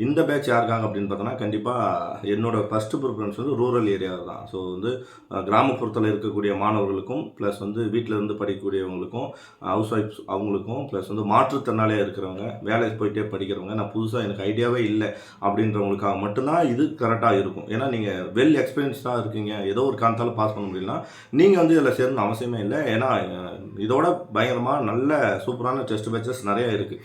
இந்த பேட்ச் யாருக்காக அப்படின்னு பார்த்தோன்னா கண்டிப்பாக என்னோட ஃபஸ்ட்டு ப்ரிஃபரன்ஸ் வந்து ரூரல் ஏரியா தான். ஸோ வந்து கிராமப்புறத்தில் இருக்கக்கூடிய மாணவர்களுக்கும் ப்ளஸ் வந்து வீட்டில் இருந்து படிக்கக்கூடியவங்களுக்கும் ஹவுஸ் ஒய்ஃப்ஸ் அவங்களுக்கும் ப்ளஸ் வந்து மாற்றுத்திறனாளியாக இருக்கிறவங்க வேலைக்கு போயிட்டே படிக்கிறவங்க நான் புதுசாக எனக்கு ஐடியாவே இல்லை அப்படின்றவங்களுக்காக மட்டும்தான் இது கரெக்டாக இருக்கும். ஏன்னா நீங்கள் வெல் எக்ஸ்பீரியன்ஸ்டாக இருக்கீங்க, ஏதோ ஒரு காரணத்தால் பாஸ் பண்ண முடியலனா நீங்கள் வந்து இதில் சேரணும் அவசியமே இல்லை. ஏன்னா இதோட பயங்கரமாக நல்ல சூப்பரான டெஸ்ட் பேட்சஸ் நிறையா இருக்குது.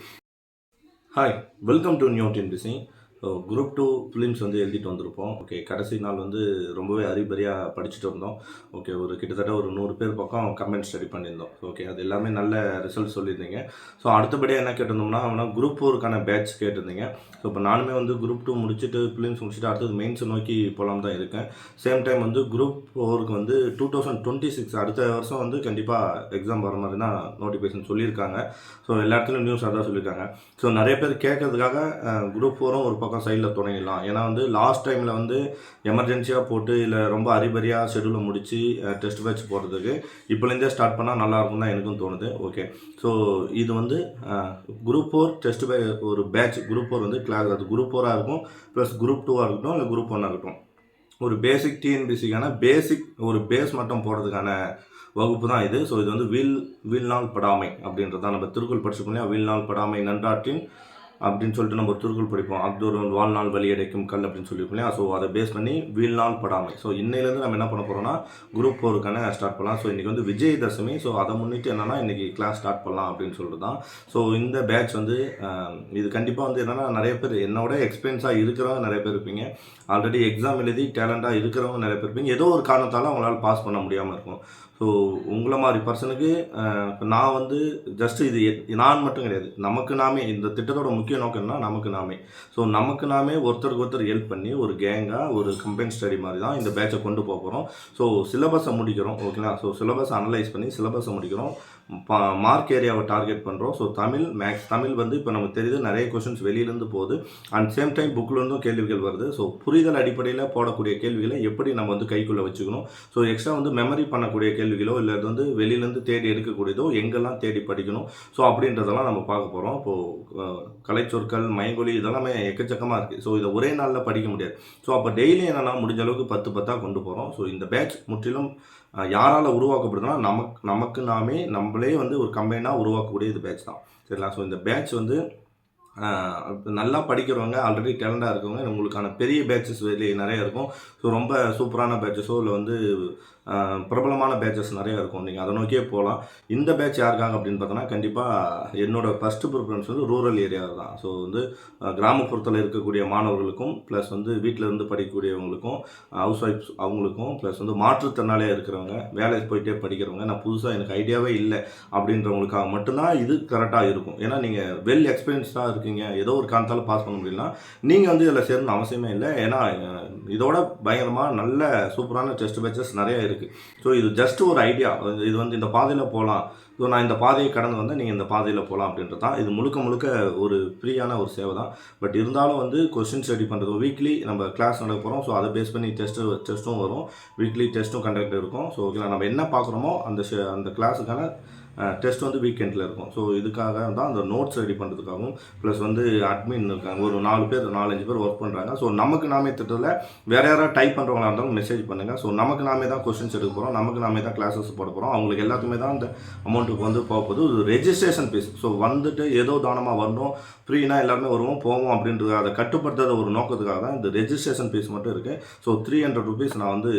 Hi, welcome to new TNPSC. So group 2 films வந்து எழுதிட்டு வந்திருப்போம். ஓகே, கடைசி நாள் வந்து ரொம்பவே அறிபறியாக படிச்சுட்டு இருந்தோம். ஓகே, ஒரு கிட்டத்தட்ட ஒரு 100 பேர் பக்கம் கமெண்ட் ஸ்டடி பண்ணியிருந்தோம். ஓகே, அது எல்லாமே நல்ல ரிசல்ட் சொல்லியிருந்தீங்க. ஸோ அடுத்தபடியாக என்ன கேட்டிருந்தோம்னா குரூப் 4க்கான பேட்ச் கேட்டிருந்தீங்க. ஸோ இப்போ நானுமே வந்து குரூப் 2 முடிச்சுட்டு ஃபிலிம்ஸ் முடிச்சுட்டு அடுத்தது மெயின்ஸ் நோக்கி போகலாம் தான் இருக்கேன். சேம் டைம் வந்து குரூப் 4க்கு வந்து 2026 அடுத்த வருஷம் வந்து கண்டிப்பாக எக்ஸாம் வர மாதிரி தான் நோட்டிஃபிகேஷன் சொல்லியிருக்காங்க. ஸோ எல்லா இடத்துலையும் நியூஸ் அதான் சொல்லியிருக்காங்க. ஸோ நிறைய பேர் கேட்கறதுக்காக குரூப் 4ம் ஒரு பக்கம் சைடில் தொடங்கிடலாம். ஏன்னா வந்து லாஸ்ட் டைமில் வந்து எமர்ஜென்சியாக போட்டு இல்லை ரொம்ப அறிபறியாக ஷெடியூலை முடித்து டெஸ்ட் பேட்ச் போடுறதுக்கு இப்போலேருந்தே ஸ்டார்ட் பண்ணால் நல்லாயிருக்கும் தான் எனக்கும் தோணுது. ஓகே, ஸோ இது வந்து குரூப் 4 டெஸ்ட் ஒரு பேட்ச் குரூப் 4 வந்து கிளாஸ், அது குரூப் 4ஆக இருக்கும் ப்ளஸ் குரூப் 2ஆக இருக்கட்டும் இல்லை குரூப் 1ஆக இருக்கட்டும், ஒரு பேசிக் டிஎன்பிசிக்கான ஒரு பேஸ் மட்டும் போடுறதுக்கான வகுப்பு தான் இது. ஸோ இது வந்து வீழ்நாள் படாமை அப்படின்றது தான். நம்ம திருக்குறள் படிச்சுக்கோம் இல்லையா, வீழ்நாள் படாமை நன்றாற்றின் அப்படின்னு சொல்லிட்டு நம்ம ஒரு திருக்குறள் படிப்போம். அக்தோர் வாழ்நாள் வலி அடைக்கும் கல் அப்படின்னு சொல்லியிருக்கோம் இல்லையா. ஸோ அதை பேஸ் பண்ணி வீழ்நாள் படாமை. ஸோ இன்னையிலேருந்து நம்ம என்ன பண்ண போகிறோம்னா குரூப் 4க்கான ஸ்டார்ட் பண்ணலாம். ஸோ இன்றைக்கி வந்து விஜயதசமி. ஸோ அதை முன்னிட்டு என்னென்னா இன்றைக்கி கிளாஸ் ஸ்டார்ட் பண்ணலாம் அப்படின்னு சொல்லிட்டு தான். ஸோ இந்த பேட்ச் வந்து இது கண்டிப்பாக வந்து என்னென்னா நிறைய பேர் என்னோட எக்ஸ்பீரியன்ஸாக இருக்கிறவங்க நிறைய பேர் இருப்பீங்க. ஆல்ரெடி எக்ஸாம் எழுதி டேலண்டாக இருக்கிறவங்க நிறைய பேர் இருப்பீங்க. ஏதோ ஒரு காரணத்தால் அவங்களால பாஸ் பண்ண முடியாமல் இருக்கும். ஸோ உங்களை மாதிரி பர்சனுக்கு நான் வந்து ஜஸ்ட் இது நான் மட்டும் கிடையாது, நமக்கு நாமே இந்த திட்டத்தோட முக்கிய நோக்கம் என்ன, நமக்கு நாமே. ஸோ நமக்கு நாமே ஒருத்தருக்கு ஒருத்தர் ஹெல்ப் பண்ணி ஒரு கேங்காக ஒரு கம்பைன் ஸ்டடி மாதிரி தான் இந்த பேட்சை கொண்டு போக போகிறோம். ஸோ சிலபஸை முடிக்கிறோம். ஓகேங்களா. ஸோ சிலபஸை அனலைஸ் பண்ணி சிலபஸை முடிக்கிறோம். மார்க் ஏரியாவை டார்கெட் பண்ணுறோம். ஸோ தமிழ் வந்து இப்போ நமக்கு தெரியுது நிறைய கொஷின்ஸ் வெளியிலேருந்து போகுது. அண்ட் சேம் டைம் புக்கிலேருந்தும் கேள்விகள் வருது. ஸோ புரிதல் அடிப்படையில் போடக்கூடிய கேள்விகளை எப்படி நம்ம வந்து கைக்குள்ளே வச்சுக்கணும். ஸோ எக்ஸ்ட்ரா வந்து மெமரி பண்ணக்கூடிய கேள்விகளோ இல்லை அது வந்து வெளியிலேருந்து தேடி எடுக்கக்கூடியதோ எங்கெல்லாம் தேடி படிக்கணும். ஸோ அப்படின்றதெல்லாம் நம்ம பார்க்க போகிறோம். இப்போது கலைச்சொற்கள், மைங்கொலி இதெல்லாமே எக்கச்சக்கமாக இருக்குது. ஸோ இதை ஒரே நாளில் படிக்க முடியாது. ஸோ அப்போ டெய்லி என்னென்னா முடிஞ்ச அளவுக்கு 10 கொண்டு போகிறோம். ஸோ இந்த பேட்ச் முற்றிலும் யாரால் உருவாக்கப்படுதுன்னா நமக்கு நம்மளே வந்து ஒரு கம்பைனாக உருவாக்கக்கூடிய இது பேட்ச் தான். சரிங்களா. ஸோ இந்த பேட்ச் வந்து நல்லா படிக்கிறவங்க, ஆல்ரெடி டேலண்டாக இருக்கவங்க, உங்களுக்கான பெரிய பேட்சஸ் வெளியே நிறைய இருக்கும். ஸோ ரொம்ப சூப்பரான பேட்சஸோ இல்லை வந்து பிரபலமான பேட்சஸ் நிறையா இருக்கும். நீங்கள் அதை நோக்கியே போகலாம். இந்த பேட்ச் யாருக்காக அப்படின்னு பார்த்தோன்னா கண்டிப்பாக என்னோட ஃபஸ்ட்டு ப்ரிஃபரன்ஸ் வந்து ரூரல் ஏரியா தான். ஸோ வந்து கிராமப்புறத்தில் இருக்கக்கூடிய மாணவர்களுக்கும் ப்ளஸ் வந்து வீட்டில் இருந்து படிக்கக்கூடியவங்களுக்கும் ஹவுஸ் ஒய்ஃப்ஸ் அவங்களுக்கும் ப்ளஸ் வந்து மாற்றுத்திறனாளியாக இருக்கிறவங்க வேலைக்கு போயிட்டே படிக்கிறவங்க நான் புதுசாக எனக்கு ஐடியாவே இல்லை அப்படின்றவங்களுக்காக மட்டும்தான் இது கரெக்டாக இருக்கும். ஏன்னா நீங்கள் வெல் எக்ஸ்பீரியன்ஸ்டாக இருக்கீங்க, ஏதோ ஒரு காரணத்தால் பாஸ் பண்ண முடியலனா நீங்கள் வந்து இதில் சேரணும் அவசியமே இல்லை. ஏன்னா இதோட பயங்கரமாக நல்ல சூப்பரான டெஸ்ட் பேட்சஸ் நிறையா இருக்குது. ஸோ இது ஜஸ்ட் ஒரு ஐடியா. இது வந்து இந்த பாதையில் போகலாம், ஸோ நான் இந்த பாதையை கடந்து வந்தால் நீங்கள் இந்த பாதையில் போகலாம் அப்படின்றது தான். இது முழுக்க ஒரு ஃப்ரீயான ஒரு சேவை தான். பட் இருந்தாலும் வந்து கொஸ்டின் ஸ்டடி பண்ணுறது வீக்லி நம்ம கிளாஸ் நடக்க போகிறோம். ஸோ அதை பேஸ் பண்ணி டெஸ்ட்டும் வரும், வீக்லி டெஸ்ட்டும் கண்டக்ட் இருக்கும். ஸோ ஓகேங்களா, நம்ம என்ன பார்க்குறோமோ அந்த கிளாஸுக்கான டெஸ்ட் வந்து வீக்கெண்டில் இருக்கும். ஸோ இதுக்காக தான் அந்த நோட்ஸ் ரெடி பண்ணுறதுக்காகவும் ப்ளஸ் வந்து அட்மின் இருக்காங்க, ஒரு 4-5 பேர் ஒர்க் பண்ணுறாங்க. ஸோ நமக்கு நாமே திட்டத்தில் வேறு யாராவது டைப் பண்ணுறவங்களா இருந்தாலும் மெசேஜ் பண்ணுங்கள். ஸோ நமக்கு நாமே தான் கொஸ்டின்ஸ் எடுக்க போகிறோம், நமக்கு நாமே தான் கிளாஸஸ் போட போகிறோம். அவங்களுக்கு எல்லாத்துக்குமே தான் அந்த அமௌண்ட்டுக்கு வந்து போக போகுது. ஒரு ரெஜிஸ்ட்ரேஷன் ஃபீஸ். ஸோ வந்துட்டு ஏதோ தானமாக வரணும், ஃப்ரீனா எல்லாருமே வருவோம் போவோம் அப்படின்றது அதை கட்டுப்படுத்தாத ஒரு நோக்கத்துக்காக தான் இந்த ரெஜிஸ்ட்ரேஷன் ஃபீஸ் மட்டும் இருக்குது. ஸோ 300 ருபீஸ் நான் வந்து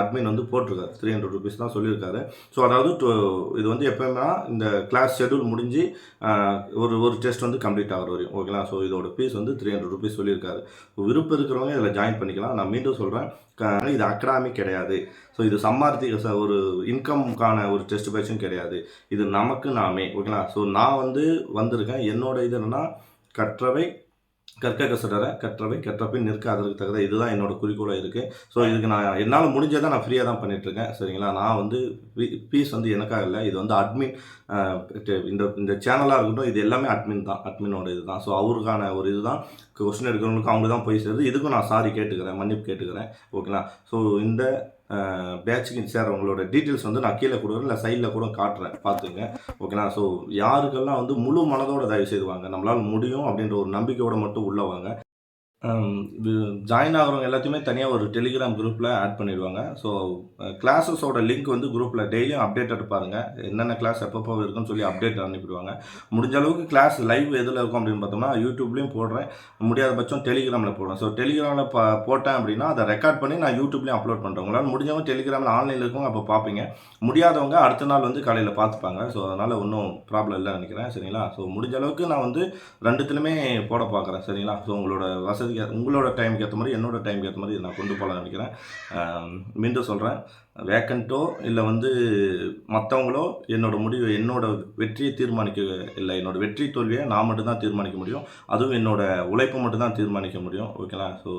அட்மின் வந்து போட்டிருக்காரு, 300 ருபீஸ் தான் சொல்லியிருக்காரு. ஸோ அதாவது இது வந்து எப்போயுமே இந்த கிளாஸ் ஷெடியூல் முடிஞ்சு ஒரு டெஸ்ட் வந்து கம்ப்ளீட் ஆகிற வரையும். ஓகேங்களா. ஸோ இதோட ஃபீஸ் வந்து 300 ருபீஸ் சொல்லியிருக்காரு. விருப்பம் இருக்கிறவங்க இதில் ஜாயின் பண்ணிக்கலாம். நான் மீண்டும் சொல்கிறேன், இது அகாடமிக் கிடையாது. ஸோ இது சம்பார்த்திக ஒரு இன்கம்கான ஒரு டெஸ்ட் பேட்சும் கிடையாது. இது நமக்கு நாமே. ஓகேங்களா. ஸோ நான் வந்திருக்கேன். என்னோட இது என்னென்னா கற்றவை கற்றபின் நிற்க அதற்கு தகுந்த இதுதான் என்னோட குறிக்கோளாக இருக்குது. ஸோ இதுக்கு நான் என்னால் முடிஞ்சதை நான் ஃப்ரீயாக தான் பண்ணிகிட்ருக்கேன். சரிங்களா. நான் வந்து ஃபீஸ் வந்து எனக்காக இல்லை, இது வந்து அட்மின் இந்த சேனலாக இருக்கட்டும், இது எல்லாமே அட்மினோட இது தான். ஸோ அவருக்கான ஒரு இதுதான் கொஸ்டின் எடுக்கிறவங்களுக்கு அவங்க தான் போய் சேருது. இதுக்கும் நான் சாரி கேட்டுக்கிறேன், மன்னிப்பு கேட்டுக்கிறேன். ஓகேங்களா. ஸோ இந்த பேட்சுக்கு சேர்றவங்களோட டீட்டெயில்ஸ் வந்து நான் கீழே கொடுக்குறேன், இல்லை சைடில் கூட காட்டுறேன், பார்த்துங்க. ஓகேங்களா. ஸோ யாருக்கெல்லாம் வந்து முழு மனதோட தயவு செய்து வாங்க, நம்மளால் முடியும் அப்படின்ற ஒரு நம்பிக்கையோடு மட்டும் உள்ளே வாங்க. ஜாயின் ஆகுறவங்க எல்லாத்தையுமே தனியாக ஒரு டெலிகிராம் குரூப்பில் ஆட் பண்ணிடுவாங்க. ஸோ கிளாஸஸோட லிங்க் வந்து குரூப்பில் டெய்லியும் அப்டேட்டட் பாருங்கள். என்னென்ன கிளாஸ் எப்பப்போ இருக்குன்னு சொல்லி அப்டேட் அனுப்பிடுவாங்க. முடிஞ்ச அளவுக்கு கிளாஸ் லைவ் எதில் இருக்கும் அப்படின்னு பார்த்தோம்னா யூடியூப்லேயும் போடுறேன். முடியாத பட்சம் டெலிகிராமில் போடுறேன். ஸோ டெலிகிராமில் போட்டேன் அப்படின்னா அதை ரெக்கார்ட் பண்ணி நான் யூடியூப்லேயும் அப்லோட் பண்ணுறேன். உங்களால் முடிஞ்சவங்க டெலிகிராமில் ஆன்லைனில் இருக்கவங்க அப்போ பார்ப்பீங்க. முடியாதவங்க அடுத்த நாள் வந்து காலையில் பார்த்துப்பாங்க. ஸோ அதனால் ஒன்றும் ப்ராப்ளம் இல்லைன்னு நினைக்கிறேன். சரிங்களா? ஸோ முடிஞ்ச அளவுக்கு நான் வந்து ரெண்டுத்துலையுமே போட பார்க்குறேன். சரிங்களா? ஸோ உங்களோட வசதிக்கு உங்களோட டைமுக்கு ஏற்ற மாதிரி என்னோட டைமுக்கு ஏற்ற மாதிரி நான் கொண்டு போகலான்னு நினைக்கிறேன். மீண்டும் சொல்கிறேன், வேக்கண்ட்டோ இல்லை வந்து மற்றவங்களோ என்னோட முடிவு என்னோட வெற்றியை தீர்மானிக்க இல்லை. என்னோட வெற்றி தோல்வியை நான் மட்டும்தான் தீர்மானிக்க முடியும். அதுவும் என்னோட உழைப்பை மட்டும்தான் தீர்மானிக்க முடியும். ஓகேங்களா? ஸோ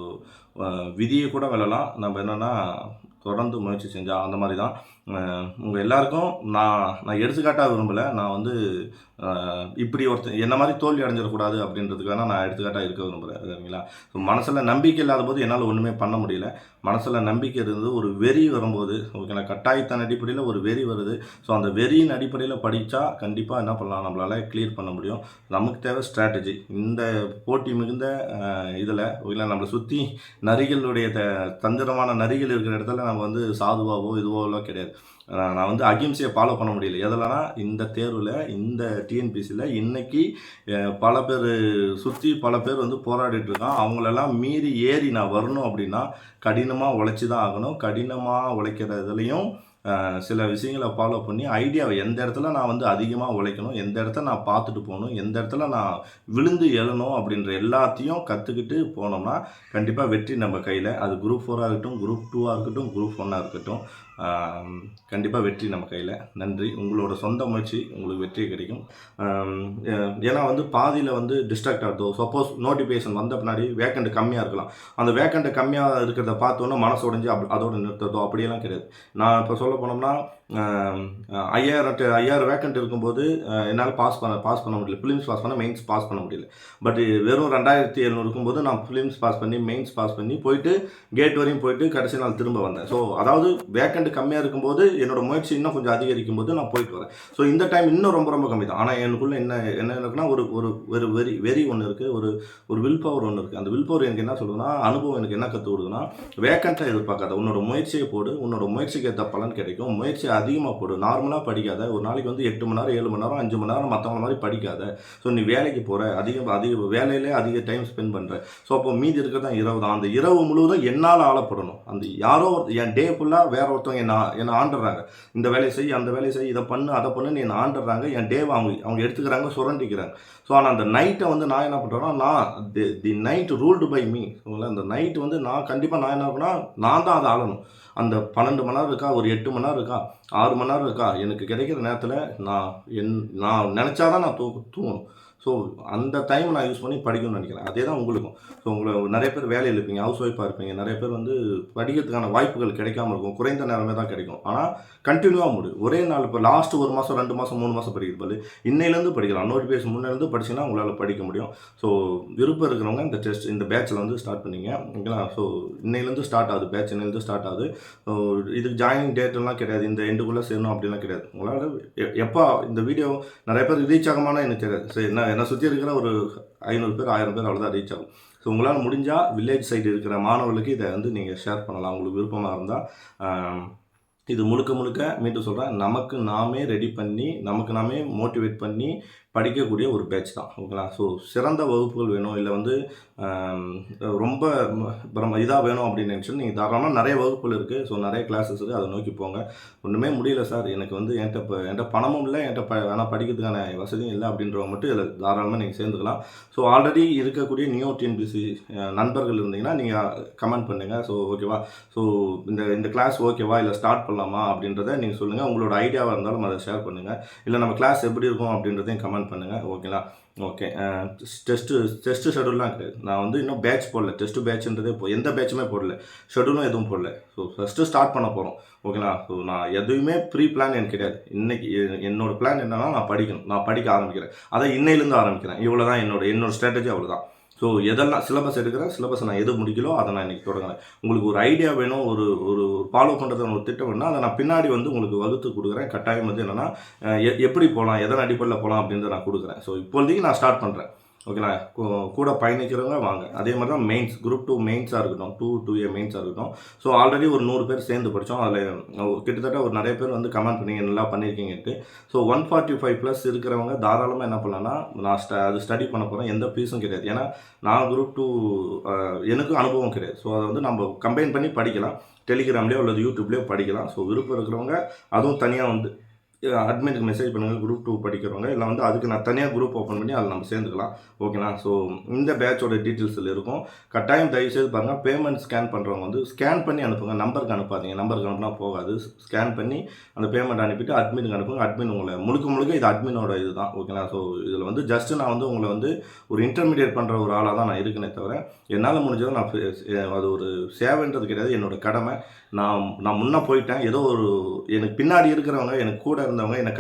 விதியை கூட வெல்லலாம். நம்ம என்னென்னா தொடர்ந்து முயற்சி செஞ்சால் அந்த மாதிரி தான். உங்கள் எல்லாருக்கும் நான் எடுத்துக்காட்டாக விரும்பலை. நான் வந்து இப்படி ஒருத்தர் என்ன மாதிரி தோல்வி அடைஞ்சிடக்கூடாது அப்படின்றதுக்கு வேணால் நான் எடுத்துக்காட்டாக இருக்க விரும்புகிறேன். சரிங்களா? ஸோ மனசில் நம்பிக்கை இல்லாத போது என்னால் ஒன்றுமே பண்ண முடியல. மனசில் நம்பிக்கை இருந்தது. ஒரு வெறி வரும்போது, ஓகேங்களா, கட்டாயத்தின் அடிப்படையில் ஒரு வெறி வருது. ஸோ அந்த வெறியின் அடிப்படையில் படித்தா கண்டிப்பாக என்ன பண்ணலாம், நம்மளால் கிளியர் பண்ண முடியும். நமக்கு தேவை ஸ்ட்ராட்டஜி. இந்த போட்டி மிகுந்த இதில் ஓகேங்களா, நம்மளை சுற்றி நரிகளுடைய தந்திரமான நரிகள் இருக்கிற இடத்துல நம்ம வந்து சாதுவாவோ இதுவோலாம் கிடையாது. நான் வந்து அகிம்சையை ஃபாலோ பண்ண முடியல. எதுலனா இந்த தேர்வில் இந்த டிஎன்பிசியில் இன்றைக்கி பல பேர் சுற்றி பல பேர் வந்து போராடிட்டு இருக்கான். அவங்களெல்லாம் மீறி ஏறி நான் வரணும் அப்படின்னா கடினமாக உழைச்சி தான் ஆகணும். கடினமாக உழைக்கிற இதுலேயும் சில விஷயங்களை ஃபாலோ பண்ணி ஐடியாவை எந்த இடத்துல நான் வந்து அதிகமாக உழைக்கணும், எந்த இடத்துல நான் பார்த்துட்டு போகணும், எந்த இடத்துல நான் விழுந்து எழணும் அப்படின்ற எல்லாத்தையும் கற்றுக்கிட்டு போனோம்னா கண்டிப்பாக வெற்றி நம்ம கையில். அது குரூப் 4ஆக இருக்கட்டும், குரூப் 2ஆக இருக்கட்டும், குரூப் 1ஆக இருக்கட்டும், கண்டிப்பாக வெற்றி நம்ம கையில். நன்றி. உங்களோட சொந்த முயற்சி உங்களுக்கு வெற்றி கிடைக்கும். ஏன்னா வந்து பாதியில் வந்து டிஸ்ட்ராக்ட் ஆகுதோ, சப்போஸ் நோட்டிஃபிகேஷன் வந்த பின்னாடி வேக்கண்ட் கம்மியாக இருக்கலாம். அந்த வேக்கண்ட் கம்மியாக இருக்கிறத பார்த்தோன்னா மனசு உடைஞ்சு அதோடு நிறுத்துறதோ அப்படியெல்லாம் கிடையாது. நான் இப்போ சொல்ல போனோம்னா 5000 வேக்கண்ட் இருக்கும்போது என்னால் பாஸ் பண்ண முடியல. ஃபிலிம்ஸ் பாஸ் பண்ண மெயின்ஸ் பாஸ் பண்ண முடியல. பட் வெறும் 2700 இருக்கும்போது நான் ஃபிலிம்ஸ் பாஸ் பண்ணி மெயின்ஸ் பாஸ் பண்ணி போயிட்டு கேட் வரையும் போயிட்டு கடைசி நாள் திரும்ப வந்தேன். ஸோ அதாவது வேக்கண்ட் கம்மியாக இருக்கும்போது என்னோட முயற்சி இன்னும் கொஞ்சம் அதிகரிக்கும் போது நான் போயிட்டு வரேன். ஸோ இந்த டைம் இன்னும் ரொம்ப ரொம்ப கம்மி தான். ஆனால் எனக்குள்ள என்ன இருக்குன்னா ஒரு வெறி ஒன்று இருக்குது, ஒரு வில் பவர் ஒன்று இருக்குது. அந்த வில் பவர் எனக்கு என்ன சொல்லுதுன்னா, அனுபவம் எனக்கு என்ன கற்றுக் கொடுக்குதுன்னா, வேக்கண்ட்டாக எதிர்பார்க்காத, உன்னோட முயற்சியை போடு, உன்னோட முயற்சிக்கு ஏற்ற பலன் கிடைக்கும். முயற்சி அதிகமாக போடு. நார்மலாக படிக்காத. ஒரு நாளைக்கு வந்து 8 மணி நேரம் 7 மணி நேரம் 5 மணி நேரம் மற்றவங்க மாதிரி படிக்காத. ஸோ நீ வேலைக்கு போகிற, அதிக வேலையிலே அதிக டைம் ஸ்பெண்ட் பண்ணுற. ஸோ அப்போ மீதி இருக்கிறதான் இரவு தான். அந்த இரவு முழுவதும் என்னால் ஆளப்படணும். அந்த யாரோ என் டே ஃபுல்லாக வேற ஒருத்தவங்க என்னை ஆண்டுறாங்க. இந்த வேலையை செய், அந்த வேலையை செய், இதை பண்ணு, அதை பண்ணுன்னு என்னை ஆண்டுறாங்க. என் டேவை அவங்க எடுத்துக்கிறாங்க, சுரண்டிக்கிறாங்க. ஸோ ஆனால் அந்த நைட்டை வந்து நான் என்ன பண்ணுறேன்னா, தி நைட் ரூல்டு பை மீ. அந்த நைட்டு வந்து கண்டிப்பாக நான் என்ன இருக்குன்னா, நான் தான் அதை ஆளணும். அந்த 12 மணி நேரம் இருக்கா, ஒரு 8 மணி நேரம் இருக்கா, 6 மணி நேரம் இருக்கா, எனக்கு கிடைக்கிற நேரத்தில் நான் நினச்சாதான் நான் தூங்கணும். ஸோ அந்த டைம் நான் யூஸ் பண்ணி படிக்கணும்னு நினைக்கிறேன். அதே தான் உங்களுக்கும். ஸோ உங்களை நிறைய பேர் வேலையில் இருப்பீங்க, ஹவுஸ் ஒய்ஃபாக இருப்பீங்க. நிறைய பேர் வந்து படிக்கிறதுக்கான வாய்ப்புகள் கிடைக்காம இருக்கும். குறைந்த நேரமே தான் கிடைக்கும். ஆனால் கண்டினியூவாக முடியும். ஒரே நாள் இப்போ லாஸ்ட் 1 மாதம் 2 மாதம் 3 மாதம் படிக்கிறது பதில் இன்னையிலேருந்து படிக்கலாம். நோட்டிஃபிகேஷன் முன்னேருந்து படிச்சிங்கன்னா உங்களால் படிக்க முடியும். ஸோ விருப்பம் இருக்கிறவங்க இந்த பேட்சில் வந்து ஸ்டார்ட் பண்ணிங்க. ஓகேங்களா? ஸோ இன்னையிலேருந்து ஸ்டார்ட் ஆகுது, பேட்ச் இன்னையிலேருந்து ஸ்டார்ட் ஆகுது. ஸோ இதுக்கு ஜாயினிங் டேட்டெல்லாம் கிடையாது. இந்த எண்டுக்குள்ளே சேரணும் அப்படின்லாம் கிடையாது. உங்களால் எப்போ இந்த வீடியோ நிறைய பேர் ரீச் ஆகுமானா எனக்கு தெரியாது. சரி, என்னை சுற்றி இருக்கிற ஒரு 500 பேர் 1000 பேர் அவ்வளோதான் ரீச் ஆகும். ஸோ உங்களால் முடிஞ்சால் வில்லேஜ் சைடு இருக்கிற மாணவர்களுக்கு இதை வந்து நீங்கள் ஷேர் பண்ணலாம். உங்களுக்கு விருப்பமாக இருந்தால். இது முழுக்க மீண்டும் சொல்கிறேன், நமக்கு நாமே ரெடி பண்ணி நமக்கு நாமே மோட்டிவேட் பண்ணி படிக்கக்கூடிய ஒரு பேட்ச் தான். ஓகேங்களா? ஸோ சிறந்த வகுப்புகள் வேணும், இல்லை வந்து ரொம்ப இதாக வேணும் அப்படின்னு நினச்சி நீங்கள் தாராளமாக நிறைய வகுப்புகள் இருக்குது. ஸோ நிறைய கிளாஸஸ் இருக்குது, அதை நோக்கி போங்க. ஒன்றுமே முடியல சார், எனக்கு வந்து என்கிட்ட பணமும் இல்லை, ஆனால் படிக்கிறதுக்கான வசதியும் இல்லை அப்படின்றவங்க மட்டும் இதில் தாராளமாக நீங்கள் சேர்ந்துக்கலாம். ஸோ ஆல்ரெடி இருக்கக்கூடிய நியூ டிஎன்பிசி நண்பர்கள் இருந்தீங்கன்னா நீங்கள் கமெண்ட் பண்ணுங்கள். ஸோ ஓகேவா? ஸோ இந்த கிளாஸ் ஓகேவா, இல்லை ஸ்டார்ட் பண்ணலாமா அப்படின்றத நீங்கள் சொல்லுங்கள். உங்களோட ஐடியாவாக இருந்தாலும் அதை ஷேர் பண்ணுங்கள். இல்லை நம்ம கிளாஸ் எப்படி இருக்கும் அப்படின்றதையும் கமெண்ட் பண்ணுங்கள். ஓகேங்களா? ஓகே. டெஸ்ட்டு ஷெடியூல்லாம் கிடையாது. நான் வந்து இன்னும் பேட்ச் போடல. டெஸ்ட்டு பேட்ச்ன்றதே எந்த பேட்சுமே போடல, ஷெடியூலும் எதுவும் போடல. ஸோ ஃபஸ்ட்டு ஸ்டார்ட் பண்ண போகிறோம். ஓகேங்களா? ஸோ நான் எதுவுமே ப்ரீ பிளான் எனக்கு கிடையாது. இன்றைக்கி என்னோட பிளான் என்னென்னா, நான் படிக்கணும், நான் படிக்க ஆரம்பிக்கிறேன். அதை இன்னையிலேருந்து ஆரம்பிக்கிறேன். இவ்வளோ தான் என்னோட ஸ்ட்ராட்டஜி. அவ்வளோதான். ஸோ எதெல்லாம் சிலபஸ் எடுக்கிறேன், சிலபஸை நான் எது முடிக்கலோ அதை நான் இன்றைக்கி தொடங்குறேன். உங்களுக்கு ஒரு ஐடியா வேணும், ஒரு ஃபாலோ பண்ணுறதுக்கான ஒரு திட்டம் வேணும்னா அதை நான் பின்னாடி வந்து உங்களுக்கு வகுத்து கொடுக்குறேன். கட்டாயம் வந்து என்னென்னா எப்படி போகலாம், எதன் அடிப்படையில் போகலாம் அப்படின்றத நான் கொடுக்குறேன். ஸோ இப்போதைக்கு நான் ஸ்டார்ட் பண்ணுறேன். ஓகேங்களா? கூட பயணிக்கிறவங்க வாங்க. அதே மாதிரி தான் மெயின்ஸ், குரூப் 2 மெயின்ஸாக இருக்கட்டும், 2A மெயின்ஸாக இருக்கட்டும். ஸோ ஆல்ரெடி ஒரு 100 பேர் சேர்ந்து படித்தோம். அதில் கிட்டத்தட்ட ஒரு நிறைய பேர் வந்து கமெண்ட் பண்ணீங்க நல்லா பண்ணியிருக்கீங்கன்ட்டு. ஸோ 145+ இருக்கிறவங்க தாராளமாக என்ன பண்ணலான்னா, நான் அது ஸ்டடி பண்ண போகிறேன். எந்த ஃபீஸும் கிடையாது. ஏன்னா நான் குரூப் 2 எனக்கும் அனுபவம் கிடையாது. ஸோ அதை வந்து நம்ம கம்பைன் பண்ணி படிக்கலாம். டெலிகிராம்லேயோ அல்லது யூடியூப்லேயோ படிக்கலாம். ஸோ விருப்பம் இருக்கிறவங்க அதுவும் தனியாக வந்து அட்மினுக்கு மெசேஜ் பண்ணுங்கள். குரூப் 2 படிக்கிறவங்க இல்லை வந்து அதுக்கு நான் தனியாக குரூப் ஓப்பன் பண்ணி அதில் நம்ம சேர்ந்துக்கலாம். ஓகேண்ணா? ஸோ இந்த பேட்சோட டீட்டெயில்ஸ் இதில் இருக்கும். கட்டாயம் தயவுசெய்து பாருங்கள். பேமெண்ட் ஸ்கேன் பண்ணுறவங்க வந்து ஸ்கேன் பண்ணி அனுப்புங்க. நம்பருக்கு அனுப்பாதீங்க. நம்பருக்கு அனுப்புனா போகாது. ஸ்கேன் பண்ணி அந்த பேமெண்ட் அனுப்பிட்டு அட்மினுக்கு அனுப்புங்க. அட்மின் உங்களை முழுக்க இது அட்மினோட இது தான். ஓகேங்களா? ஸோ இதில் வந்து ஜஸ்ட்டு நான் வந்து உங்களை வந்து ஒரு இன்டர்மீடியேட் பண்ணுற ஒரு ஆளாக தான் நான் இருக்கேனே தவிர, என்னால் முடிஞ்சதை நான் அது ஒரு சேவைன்றது கிடையாது. என்னோடய கடமை. நான் முன்னே போயிட்டேன். ஏதோ ஒரு எனக்கு பின்னாடி இருக்கிறவங்க, எனக்கு கூட இருந்தவங்க என்னை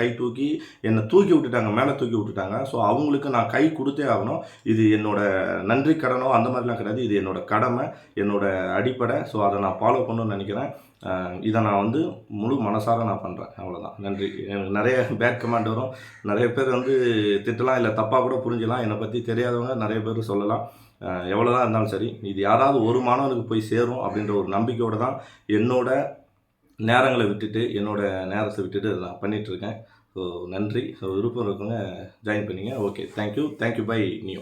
என்னை தூக்கி விட்டுட்டாங்க, மேலே தூக்கி விட்டுட்டாங்க. ஸோ அவங்களுக்கு நான் கை கொடுத்தே ஆகணும். இது என்னோட நன்றி கடனோ அந்த மாதிரிலாம் கிடையாது. இது என்னோட கடமை, என்னோட அடிப்படை. ஸோ அதை நான் ஃபாலோ பண்ணணும்னு நினைக்கிறேன். இதை நான் வந்து முழு மனசார நான் பண்ணுறேன். அவ்வளோதான். நன்றி. எனக்கு நிறைய பேட் கமெண்ட் வரும். நிறைய பேர் வந்து திட்டலாம், இல்லை தப்பாக கூட புரிஞ்சலாம். என்னை பற்றி தெரியாதவங்க நிறைய பேர் சொல்லலாம். எவ்வளோ தான் இருந்தாலும் சரி, இது யாராவது ஒரு மாணவனுக்கு போய் சேரும் அப்படின்ற ஒரு நம்பிக்கையோடு தான் என்னோட நேரங்களை விட்டுட்டு, என்னோட நேரத்தை விட்டுட்டு நான் பண்ணிகிட்ருக்கேன். ஸோ நன்றி. ஸோ விருப்பம் இருக்கவங்க ஜாயின் பண்ணிங்க. ஓகே. தேங்க்யூ. Bye new.